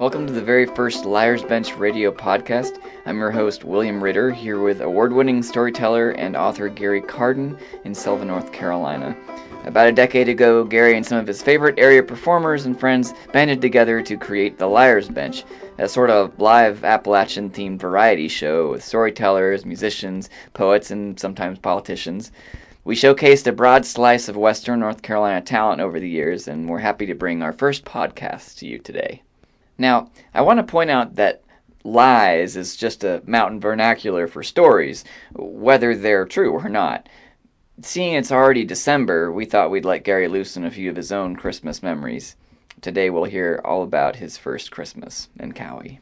Welcome to the very first Liar's Bench radio podcast. I'm your host, William Ritter, here with award-winning storyteller and author Gary Carden in Selva, North Carolina. About a decade ago, Gary and some of his favorite area performers and friends banded together to create the Liar's Bench, a sort of live Appalachian-themed variety show with storytellers, musicians, poets, and sometimes politicians. We showcased a broad slice of Western North Carolina talent over the years, and we're happy to bring our first podcast to you today. Now, I want to point out that lies is just a mountain vernacular for stories, whether they're true or not. Seeing it's already December, we thought we'd let Gary loosen a few of his own Christmas memories. Today we'll hear all about his first Christmas in Cowee.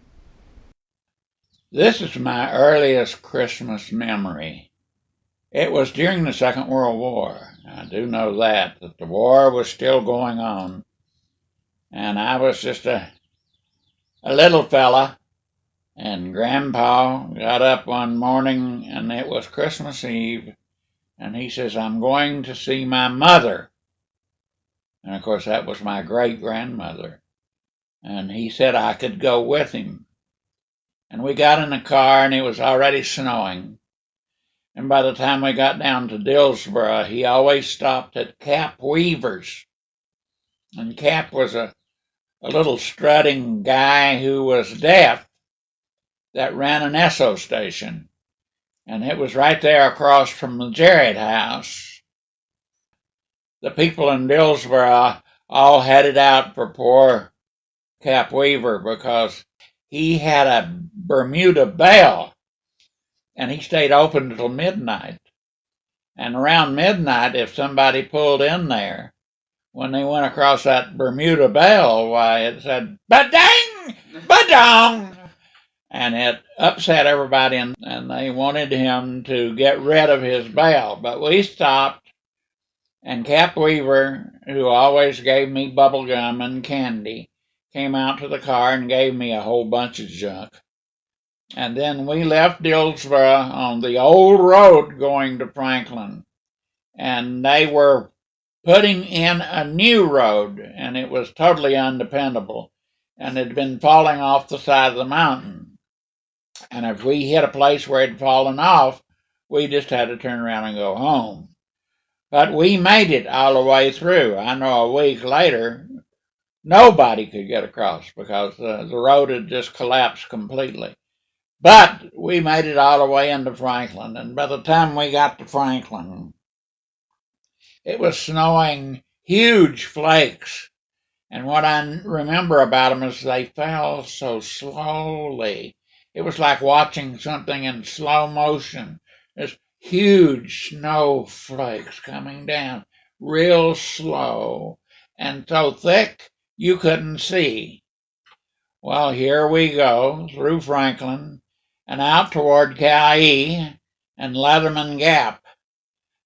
This is my earliest Christmas memory. It was during the Second World War. I do know that the war was still going on. And I was just a little fella, and Grandpa got up one morning, and it was Christmas Eve, and he says, "I'm going to see my mother." And of course, that was my great-grandmother. And he said I could go with him. And we got in the car, and it was already snowing. And by the time we got down to Dillsboro, he always stopped at Cap Weaver's. And Cap was a little strutting guy who was deaf that ran an Esso station. And it was right there across from the Jarrett house. The people in Dillsboro all had it out for poor Cap Weaver because he had a Bermuda bell, and he stayed open till midnight. And around midnight, if somebody pulled in there, when they went across that Bermuda bell, why, it said, "Ba-dang! Ba-dong!" And it upset everybody, and they wanted him to get rid of his bell. But we stopped, and Cap Weaver, who always gave me bubble gum and candy, came out to the car and gave me a whole bunch of junk. And then we left Dillsboro on the old road going to Franklin. And they were putting in a new road, and it was totally undependable, and it had been falling off the side of the mountain. And if we hit a place where it had fallen off, we just had to turn around and go home. But we made it all the way through. I know a week later, nobody could get across because the road had just collapsed completely. But we made it all the way into Franklin, and by the time we got to Franklin, it was snowing huge flakes. And what I remember about them is they fell so slowly. It was like watching something in slow motion. There's huge snowflakes coming down real slow and so thick you couldn't see. Well, here we go through Franklin and out toward Cowee and Leatherman Gap.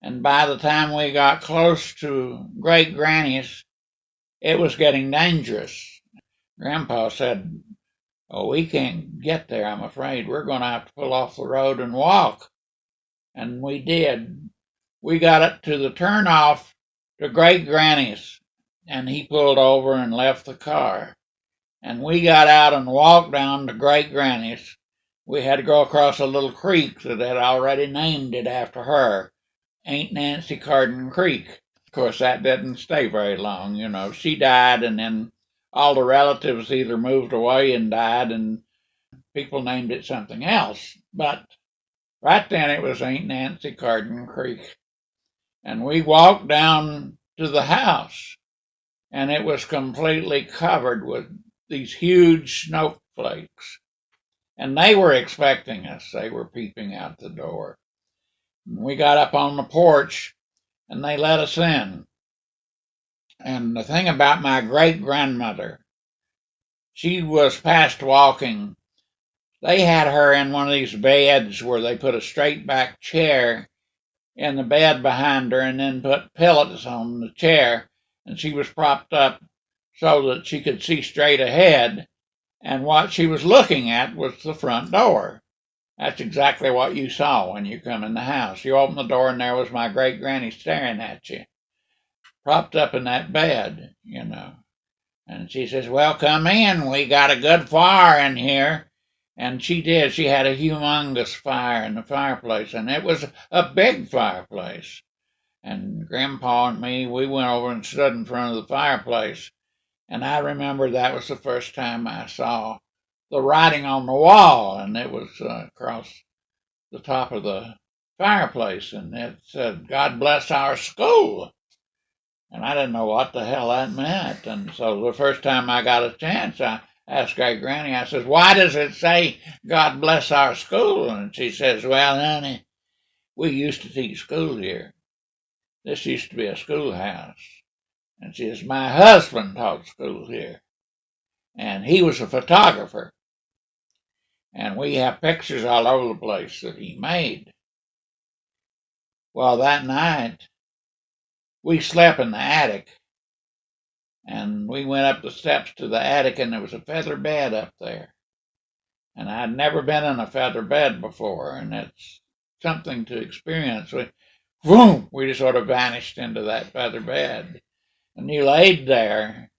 And by the time we got close to Great Granny's, it was getting dangerous. Grandpa said, "Oh, we can't get there, I'm afraid. We're going to have to pull off the road and walk." And we did. We got it to the turnoff to Great Granny's, and he pulled over and left the car. And we got out and walked down to Great Granny's. We had to go across a little creek that had already named it after her, Aunt Nancy Carden Creek. Of course, that didn't stay very long. She died, and then all the relatives either moved away and died, and people named it something else. But right then it was Aunt Nancy Carden Creek. And we walked down to the house, and it was completely covered with these huge snowflakes. And they were expecting us. They were peeping out the door. And we got up on the porch, and they let us in. And the thing about my great-grandmother, she was past walking. They had her in one of these beds where they put a straight-back chair in the bed behind her and then put pillows on the chair, and she was propped up so that she could see straight ahead, and what she was looking at was the front door. That's exactly what you saw when you come in the house. You opened the door, and there was my great-granny staring at you, propped up in that bed. And she says, well, come in. We got a good fire in here. And she did. She had a humongous fire in the fireplace, and it was a big fireplace. And Grandpa and me, we went over and stood in front of the fireplace. And I remember that was the first time I saw the writing on the wall, and it was across the top of the fireplace, and it said, God bless our school. And I didn't know what the hell that meant. And so the first time I got a chance, I asked Great Granny, I says, why does it say, God bless our school? And she says, well, honey, we used to teach school here. This used to be a schoolhouse. And she says, my husband taught school here. And he was a photographer. And we have pictures all over the place that he made. Well, that night, we slept in the attic. And we went up the steps to the attic, and there was a feather bed up there. And I'd never been in a feather bed before, and it's something to experience. We just sort of vanished into that feather bed. And you laid there,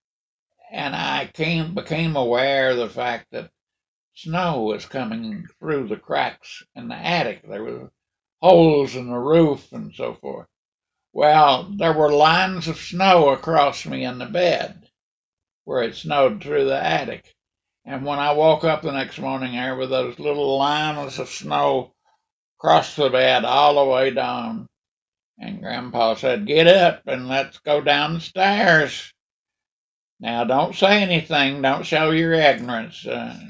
and I became aware of the fact that snow was coming through the cracks in the attic. There were holes in the roof and so forth. Well, there were lines of snow across me in the bed where it snowed through the attic. And when I woke up the next morning, there were those little lines of snow across the bed all the way down. And Grandpa said, get up and let's go down the stairs. Now, don't say anything. Don't show your ignorance.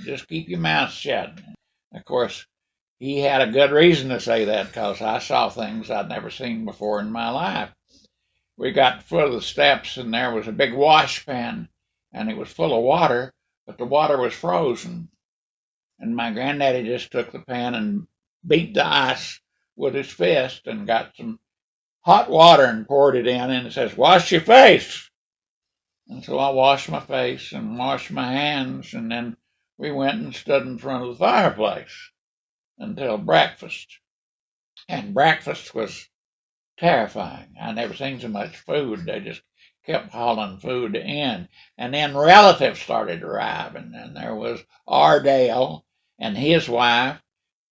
Just keep your mouth shut. Of course, he had a good reason to say that because I saw things I'd never seen before in my life. We got to the foot of the steps, and there was a big washpan, and it was full of water, but the water was frozen. And my granddaddy just took the pan and beat the ice with his fist and got some hot water and poured it in, and it says, wash your face. And so I washed my face and washed my hands, and then we went and stood in front of the fireplace until breakfast. And breakfast was terrifying. I never seen so much food. They just kept hauling food in. And then relatives started arriving, and there was Ardale and his wife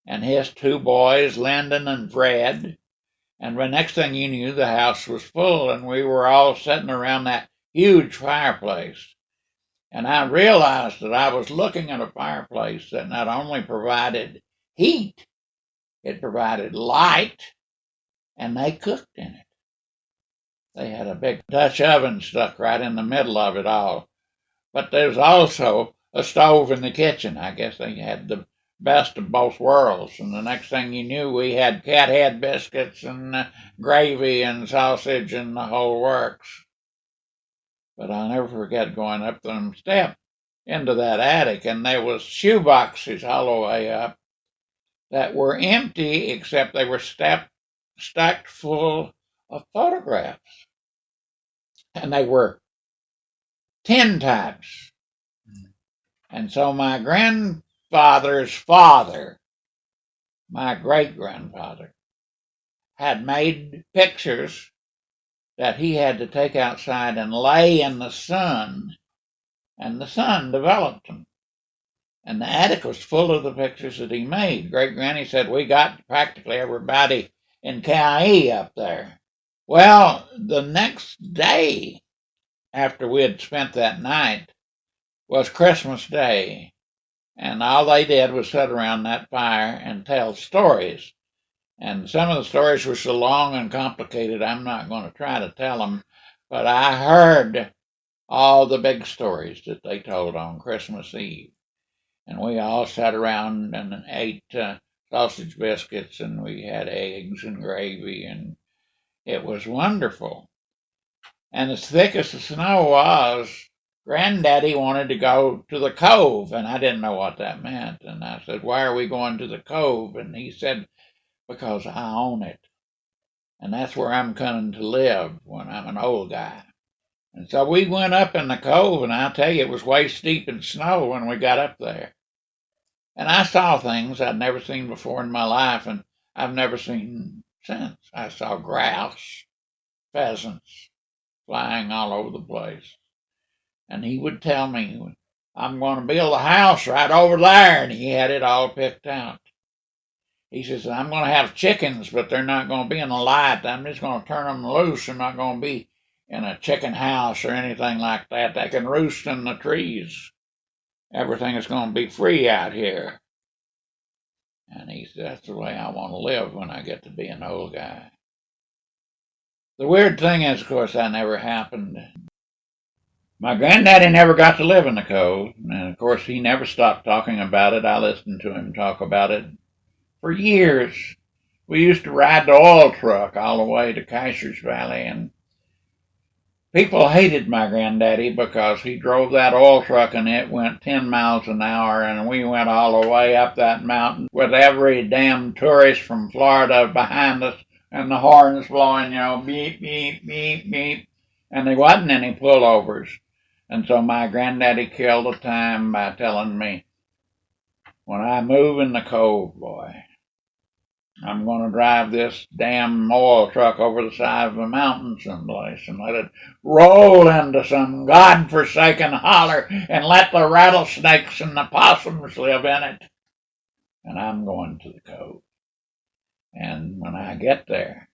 and his two boys, Lyndon and Fred. And the next thing you knew, the house was full, and we were all sitting around that huge fireplace. And I realized that I was looking at a fireplace that not only provided heat, it provided light, and they cooked in it. They had a big Dutch oven stuck right in the middle of it all. But there was also a stove in the kitchen. I guess they had the best of both worlds. And the next thing you knew, we had cat head biscuits and gravy and sausage and the whole works. But I'll never forget going up them steps into that attic, and there was shoe boxes all the way up that were empty except they were stacked full of photographs. And they were 10 types. And so my grandfather's father, my great grandfather, had made pictures that he had to take outside and lay in the sun, and the sun developed them. And the attic was full of the pictures that he made. Great Granny said we got practically everybody in Cowee up there. Well, the next day after we had spent that night was Christmas Day. And all they did was sit around that fire and tell stories. And some of the stories were so long and complicated, I'm not going to try to tell them. But I heard all the big stories that they told on Christmas Eve. And we all sat around and ate sausage biscuits, and we had eggs and gravy, and it was wonderful. And as thick as the snow was, Granddaddy wanted to go to the cove, and I didn't know what that meant. And I said, why are we going to the cove? And he said, because I own it. And that's where I'm coming to live when I'm an old guy. And so we went up in the cove, and I'll tell you, it was waist deep in snow when we got up there. And I saw things I'd never seen before in my life, and I've never seen since. I saw grouse, pheasants flying all over the place. And he would tell me, I'm going to build a house right over there, and he had it all picked out. He says, I'm going to have chickens, but they're not going to be in the light. I'm just going to turn them loose. They're not going to be in a chicken house or anything like that. They can roost in the trees. Everything is going to be free out here. And he said, that's the way I want to live when I get to be an old guy. The weird thing is, of course, that never happened. My granddaddy never got to live in the Cove, and of course, he never stopped talking about it. I listened to him talk about it for years. We used to ride the oil truck all the way to Kaiser's Valley, and people hated my granddaddy because he drove that oil truck and it went 10 miles an hour, and we went all the way up that mountain with every damn tourist from Florida behind us and the horns blowing, beep, beep, beep, beep, and there wasn't any pullovers. And so my granddaddy killed the time by telling me, when I move in the Cove, boy, I'm going to drive this damn oil truck over the side of a mountain someplace and let it roll into some godforsaken holler and let the rattlesnakes and the possums live in it. And I'm going to the Cove. And when I get there,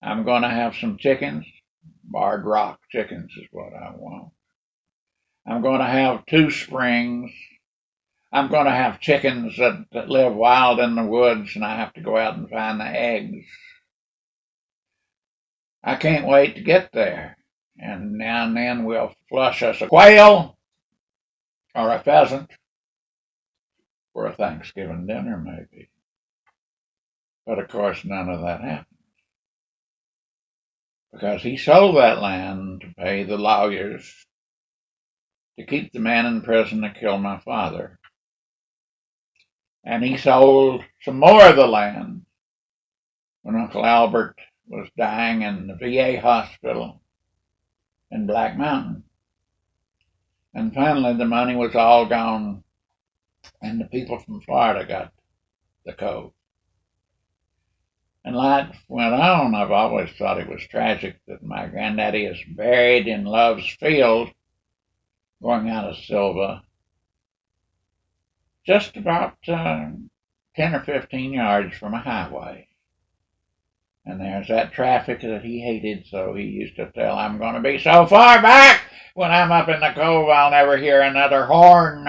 I'm going to have some chickens. Barred Rock chickens is what I want. I'm going to have 2 springs. I'm going to have chickens that live wild in the woods, and I have to go out and find the eggs. I can't wait to get there. And now and then we'll flush us a quail or a pheasant for a Thanksgiving dinner, maybe. But of course, none of that happened. Because he sold that land to pay the lawyers to keep the man in prison that killed my father. And he sold some more of the land when Uncle Albert was dying in the VA hospital in Black Mountain. And finally, the money was all gone, and the people from Florida got the Cove. And life went on. I've always thought it was tragic that my granddaddy is buried in Love's Field, going out of Silva, just about 10 or 15 yards from a highway. And there's that traffic that he hated, so he used to tell, I'm going to be so far back when I'm up in the Cove, I'll never hear another horn.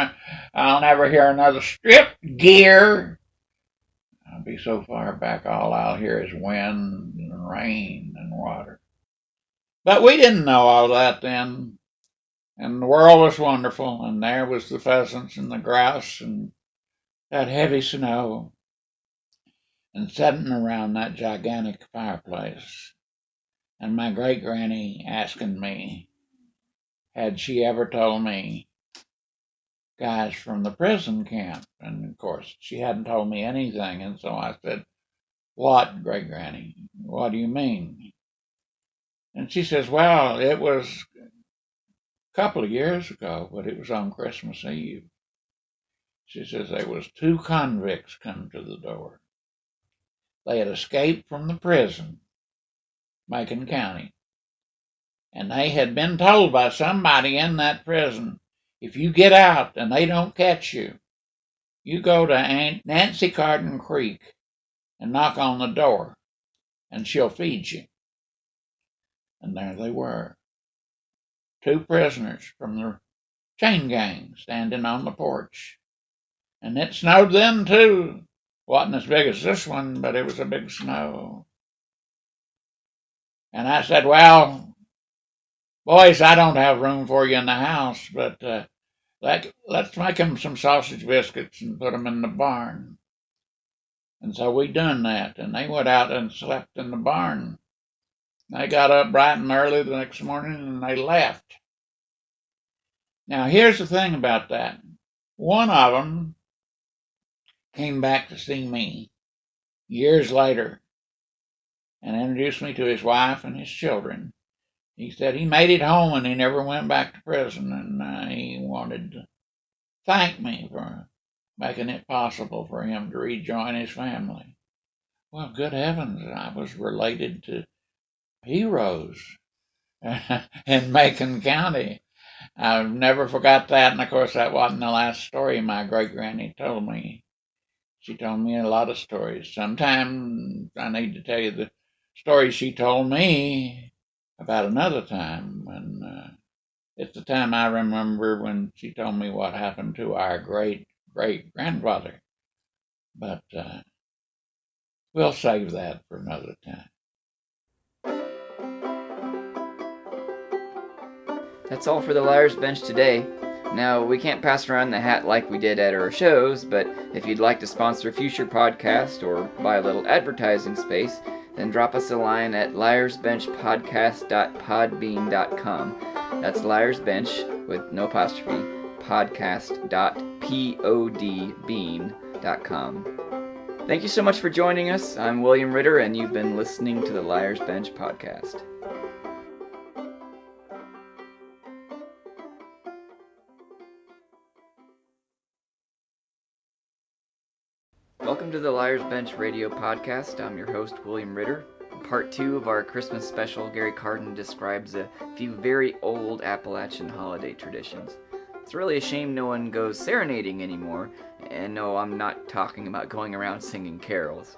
I'll never hear another strip gear. I'll be so far back, all I'll hear is wind and rain and water. But we didn't know all that then. And the world was wonderful, and there was the pheasants and the grouse and that heavy snow, and sitting around that gigantic fireplace. And my great granny asking me, had she ever told me guys from the prison camp? And of course, she hadn't told me anything. And so I said, what, great granny? What do you mean? And she says, well, it was a couple of years ago, but it was on Christmas Eve. She says there was 2 convicts come to the door. They had escaped from the prison, Macon County, and they had been told by somebody in that prison, if you get out and they don't catch you, you go to Aunt Nancy Carden Creek and knock on the door, and she'll feed you. And there they were, 2 prisoners from the chain gang standing on the porch. And it snowed then, too. Wasn't as big as this one, but it was a big snow. And I said, well, boys, I don't have room for you in the house, but let's make them some sausage biscuits and put them in the barn. And so we done that, and they went out and slept in the barn. They got up bright and early the next morning, and they left. Now, here's the thing about that. One of them came back to see me years later and introduced me to his wife and his children. He said he made it home and he never went back to prison, and he wanted to thank me for making it possible for him to rejoin his family. Well, good heavens, I was related to heroes. in Macon County. I've never forgot that, and of course that wasn't the last story my great granny told me. She told me a lot of stories. Sometimes I need to tell you the story she told me about another time, and it's the time I remember when she told me what happened to our great great grandfather. But we'll save that for another time. That's all for the Liar's Bench today. Now, we can't pass around the hat like we did at our shows, but if you'd like to sponsor a future podcast or buy a little advertising space, then drop us a line at liarsbenchpodcast.podbean.com. That's Liar's Bench with no apostrophe, podcast.podbean.com. Thank you so much for joining us. I'm William Ritter, and you've been listening to the Liar's Bench podcast. Welcome to the Liar's Bench radio podcast. I'm your host, William Ritter. In part 2 of our Christmas special, Gary Carden describes a few very old Appalachian holiday traditions. It's really a shame no one goes serenading anymore, and no, I'm not talking about going around singing carols.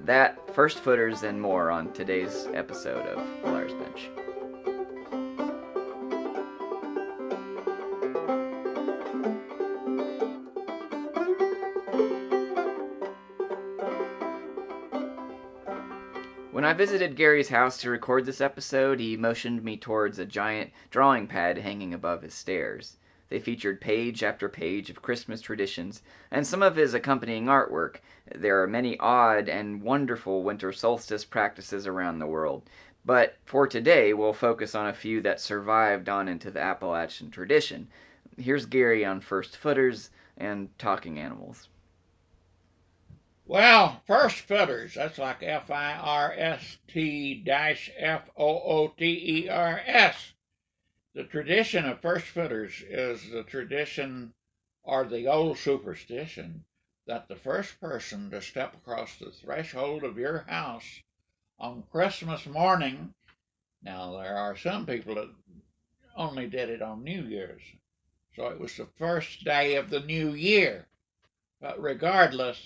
That, first footers, and more on today's episode of the Liar's Bench. When I visited Gary's house to record this episode, he motioned me towards a giant drawing pad hanging above his stairs. They featured page after page of Christmas traditions and some of his accompanying artwork. There are many odd and wonderful winter solstice practices around the world, but for today we'll focus on a few that survived on into the Appalachian tradition. Here's Gary on first footers and talking animals. Well, first footers, that's like FIRST-FOOTERS. The tradition of first footers is the tradition or the old superstition that the first person to step across the threshold of your house on Christmas morning, now there are some people that only did it on New Year's, so it was the first day of the new year. But regardless,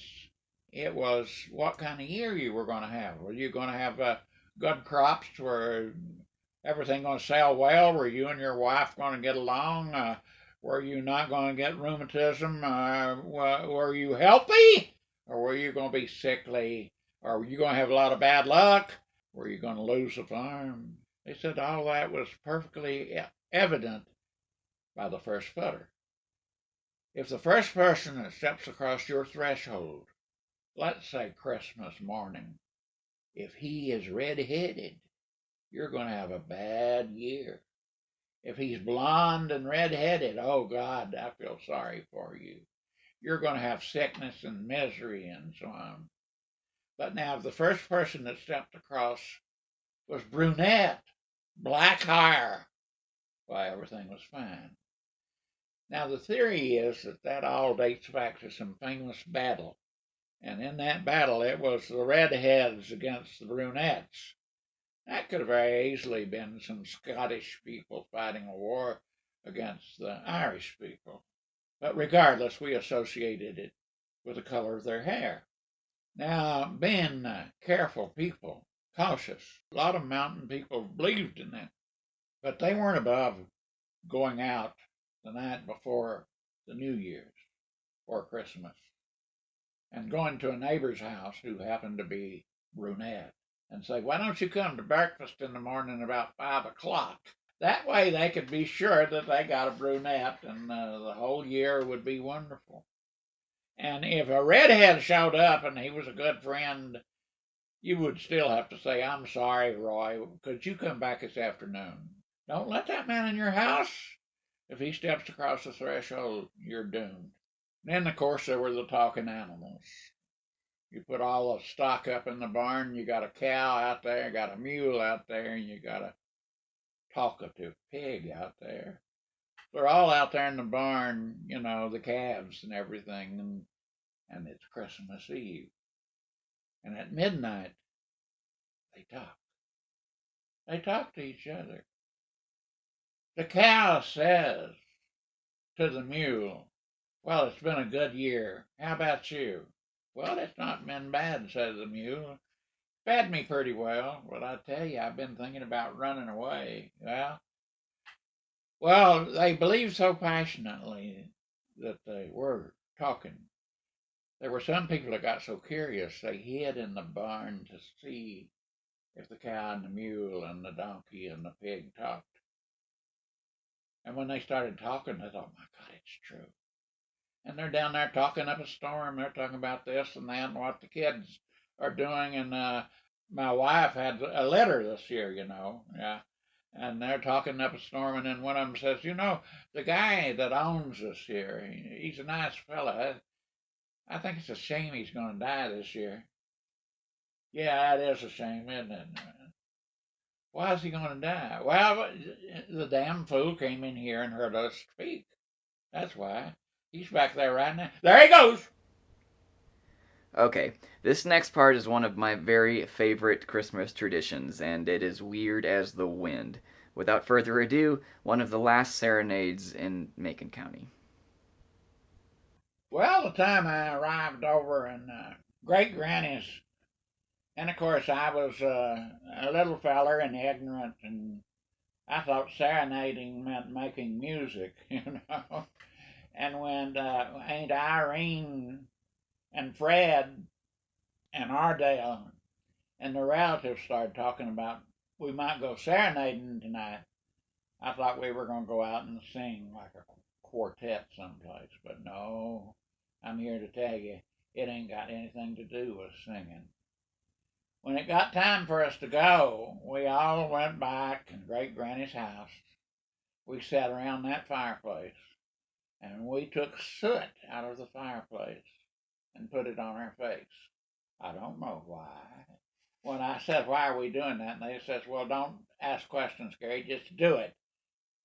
it was what kind of year you were going to have. Were you going to have good crops? Were everything going to sell well? Were you and your wife going to get along? Were you not going to get rheumatism? Were you healthy? Or were you going to be sickly? Or were you going to have a lot of bad luck? Were you going to lose the farm? They said all that was perfectly evident by the first footer. If the first person that steps across your threshold, let's say Christmas morning, if he is red-headed, you're going to have a bad year. If he's blonde and red-headed, oh God, I feel sorry for you. You're going to have sickness and misery and so on. But now, if the first person that stepped across was brunette, black hair, why, everything was fine. Now, the theory is that all dates back to some famous battle. And in that battle, it was the redheads against the brunettes. That could have very easily been some Scottish people fighting a war against the Irish people. But regardless, we associated it with the color of their hair. Now, being careful people, cautious, a lot of mountain people believed in it, but they weren't above going out the night before the New Year's or Christmas and going to a neighbor's house who happened to be brunette and say, why don't you come to breakfast in the morning about 5 o'clock? That way they could be sure that they got a brunette and the whole year would be wonderful. And if a redhead showed up and he was a good friend, you would still have to say, I'm sorry, Roy, could you come back this afternoon? Don't let that man in your house. If he steps across the threshold, you're doomed. And then, of course, there were the talking animals. You put all the stock up in the barn, you got a cow out there, got a mule out there, and you got a talkative pig out there. They're all out there in the barn, you know, the calves and everything, and it's Christmas Eve. And at midnight, they talk. They talk to each other. The cow says to the mule, "Well, it's been a good year. How about you?" "Well, it's not been bad," says the mule. "Fed me pretty well, but I tell you, I've been thinking about running away." Well, they believed so passionately that they were talking. There were some people that got so curious they hid in the barn to see if the cow and the mule and the donkey and the pig talked. And when they started talking, they thought, "My God, it's true." And they're down there talking up a storm. They're talking about this and that and what the kids are doing. And my wife had a litter this year, yeah. And they're talking up a storm. And then one of them says, the guy that owns us here, he's a nice fella. I think it's a shame he's going to die this year. Yeah, it is a shame, isn't it? Why is he going to die? Well, the damn fool came in here and heard us speak. That's why. He's back there right now. There he goes! Okay, this next part is one of my very favorite Christmas traditions, and it is weird as the wind. Without further ado, one of the last serenades in Macon County. Well, the time I arrived over in Great Granny's, and of course I was a little feller and ignorant, and I thought serenading meant making music, And when Aunt Irene and Fred and Ardale and the relatives started talking about we might go serenading tonight, I thought we were going to go out and sing like a quartet someplace, but no, I'm here to tell you it ain't got anything to do with singing. When it got time for us to go, we all went back to Great Granny's house. We sat around that fireplace and we took soot out of the fireplace and put it on our face. I don't know why. When I said, "Why are we doing that?" and they says, "Well, don't ask questions, Gary, just do it.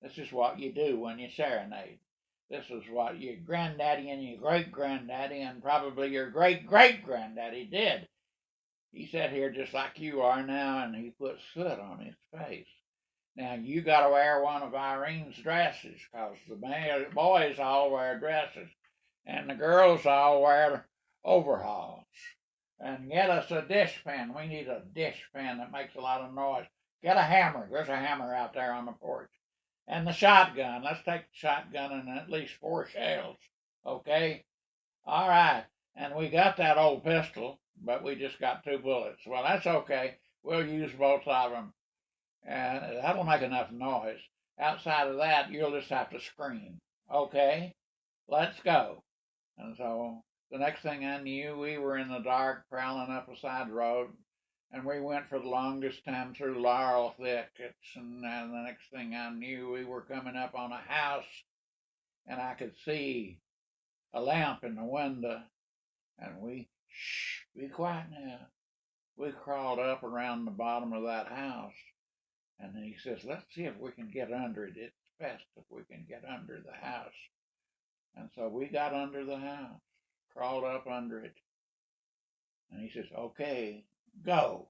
This is what you do when you serenade. This is what your granddaddy and your great granddaddy and probably your great great granddaddy did. He sat here just like you are now and he put soot on his face. Now you got to wear one of Irene's dresses, 'cause the boys all wear dresses and the girls all wear overalls. And get us a dishpan. We need a dishpan that makes a lot of noise. Get a hammer. There's a hammer out there on the porch. And the shotgun. Let's take the shotgun and at least 4 shells. Okay? All right. And we got that old pistol, but we just got 2 bullets. Well, that's okay. We'll use both of them. And that'll make enough noise. Outside of that, you'll just have to scream. Okay? Let's go. And so the next thing I knew, we were in the dark, prowling up a side road, and we went for the longest time through laurel thickets. And the next thing I knew, we were coming up on a house, and I could see a lamp in the window. And shh, be quiet now. We crawled up around the bottom of that house, and he says, "Let's see if we can get under it. It's best if we can get under the house." And so we got under the house, crawled up under it. And he says, "Okay, go."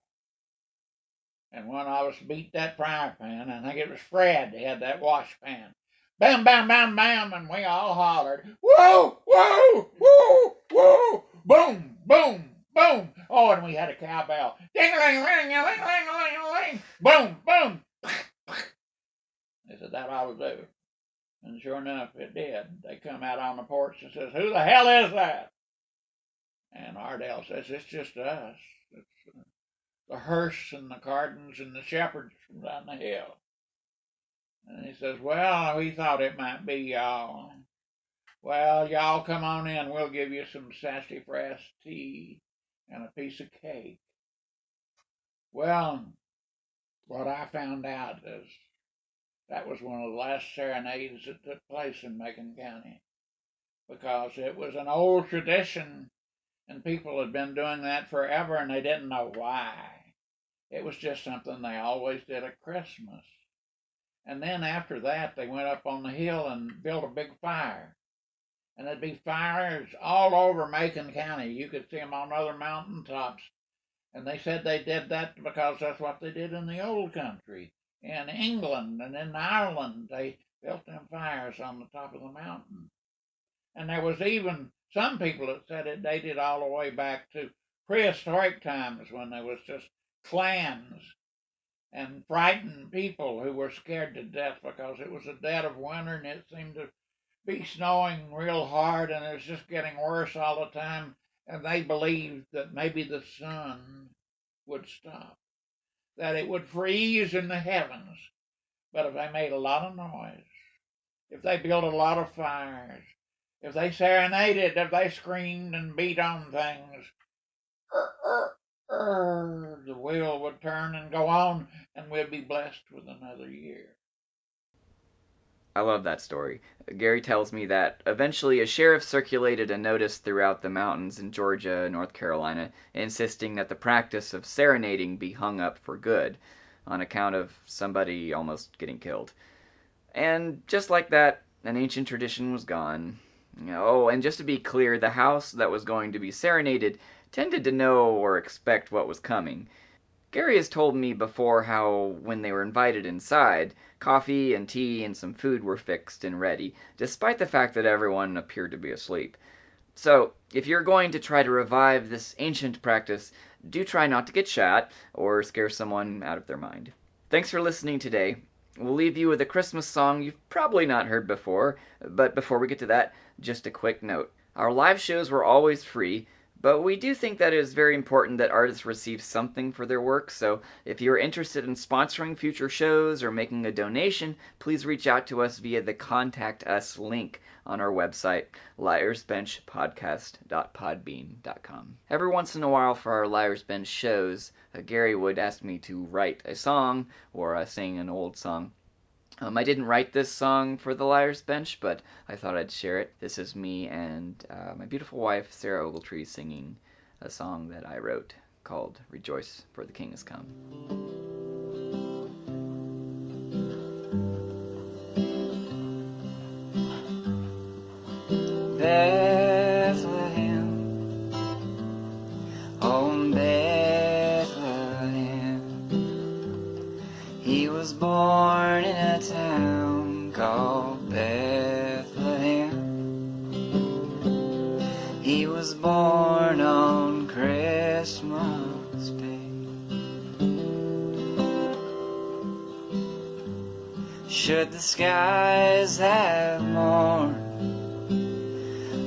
And one of us beat that frying pan. I think it was Fred that had that wash pan. Bam, bam, bam, bam. And we all hollered, "Whoa, whoa, whoa, whoa, boom, boom, boom." Oh, and we had a cowbell. Ding-a-ling-ling-a-ling-ling-ling-ling. Boom, boom. They said that ought to do. And sure enough, it did. They come out on the porch and says, "Who the hell is that?" And Ardell says, "It's just us. It's the Hursts and the Cardens and the Shepherds from down the hill." And he says, "Well, we thought it might be y'all. Well, y'all come on in. We'll give you some sassafras tea and a piece of cake." Well, what I found out is that was one of the last serenades that took place in Macon County, because it was an old tradition and people had been doing that forever and they didn't know why. It was just something they always did at Christmas. And then after that, they went up on the hill and built a big fire. And there'd be fires all over Macon County. You could see them on other mountain tops. And they said they did that because that's what they did in the old country. in England and in Ireland. They built them fires on the top of the mountain. And there was even some people that said it dated all the way back to prehistoric times when there was just clans and frightened people who were scared to death because it was the dead of winter and it seemed to be snowing real hard and it was just getting worse all the time. And they believed that maybe the sun would stop, that it would freeze in the heavens. But if they made a lot of noise, if they built a lot of fires, if they serenaded, if they screamed and beat on things, the wheel would turn and go on, and we'd be blessed with another year. I love that story. Gary tells me that eventually a sheriff circulated a notice throughout the mountains in Georgia and North Carolina insisting that the practice of serenading be hung up for good on account of somebody almost getting killed. And just like that, an ancient tradition was gone. Oh, and just to be clear, the house that was going to be serenaded tended to know or expect what was coming. Gary has told me before how, when they were invited inside, coffee and tea and some food were fixed and ready, despite the fact that everyone appeared to be asleep. So, if you're going to try to revive this ancient practice, do try not to get shot or scare someone out of their mind. Thanks for listening today. We'll leave you with a Christmas song you've probably not heard before, but before we get to that, just a quick note. Our live shows were always free, but we do think that it is very important that artists receive something for their work, so if you're interested in sponsoring future shows or making a donation, please reach out to us via the Contact Us link on our website, liarsbenchpodcast.podbean.com. Every once in a while for our Liars Bench shows, Gary would ask me to write a song or sing an old song. I didn't write this song for the Liar's Bench, but I thought I'd share it. This is me and my beautiful wife, Sarah Ogletree, singing a song that I wrote called Rejoice, for the King has Come. Bethlehem, oh Bethlehem, he was born in a town called Bethlehem. He was born on Christmas Day. Should the skies have mourned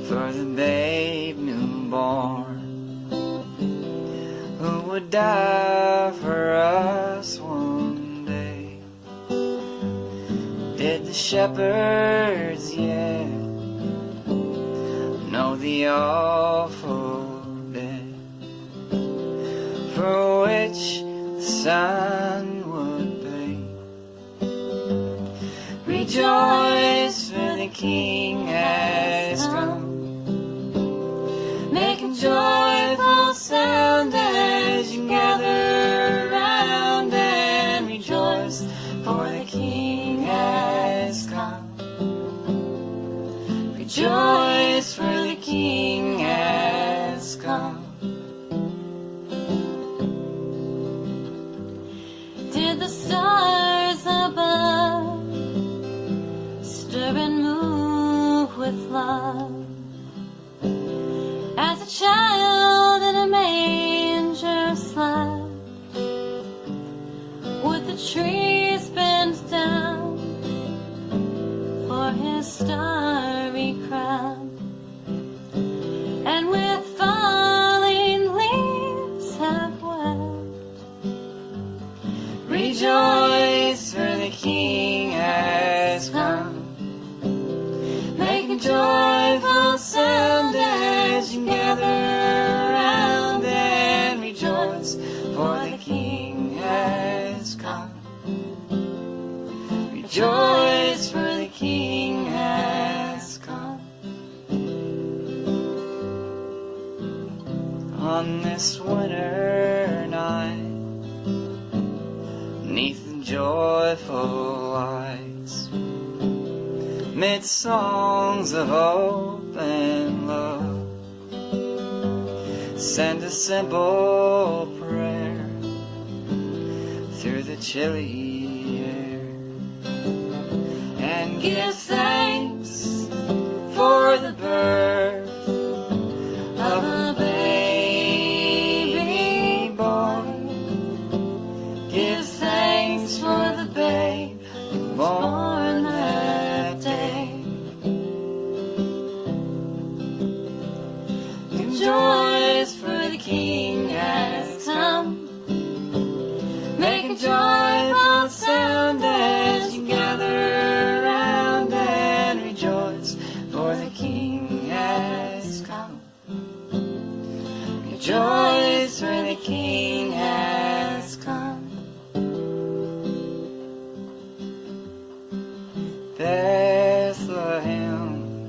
for the babe newborn, who would die for us one day? Did the shepherds yet know the awful death for which the sun would pay? Rejoice, for the King has come. Make a joyful sound as you gather round and rejoice, for the King has come. Rejoice, for the King has come. Did the stars above stir and move with love as a child in a manger slept? Would the trees bend down for his starry crown, and with falling leaves have wept? Rejoice, for the King has come. Make a joyful sound as you gather round and rejoice, for the King has come. Rejoice, for the King has come. On this winter night, 'neath the joyful lights, mid songs of hope and love, send a simple prayer through the chilly Give thanks for the birth of a baby boy. Give thanks for the babe born that day. Rejoice, for the King has come. Make a joyful sound as you gather round and rejoice, for the King has come. Rejoice, for the King has come. Bethlehem,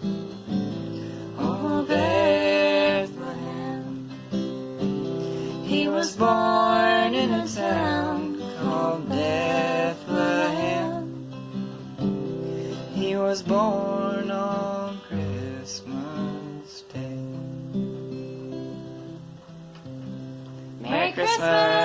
oh Bethlehem, he was born in a town called Bethlehem. He was born on Christmas Day. Merry Christmas!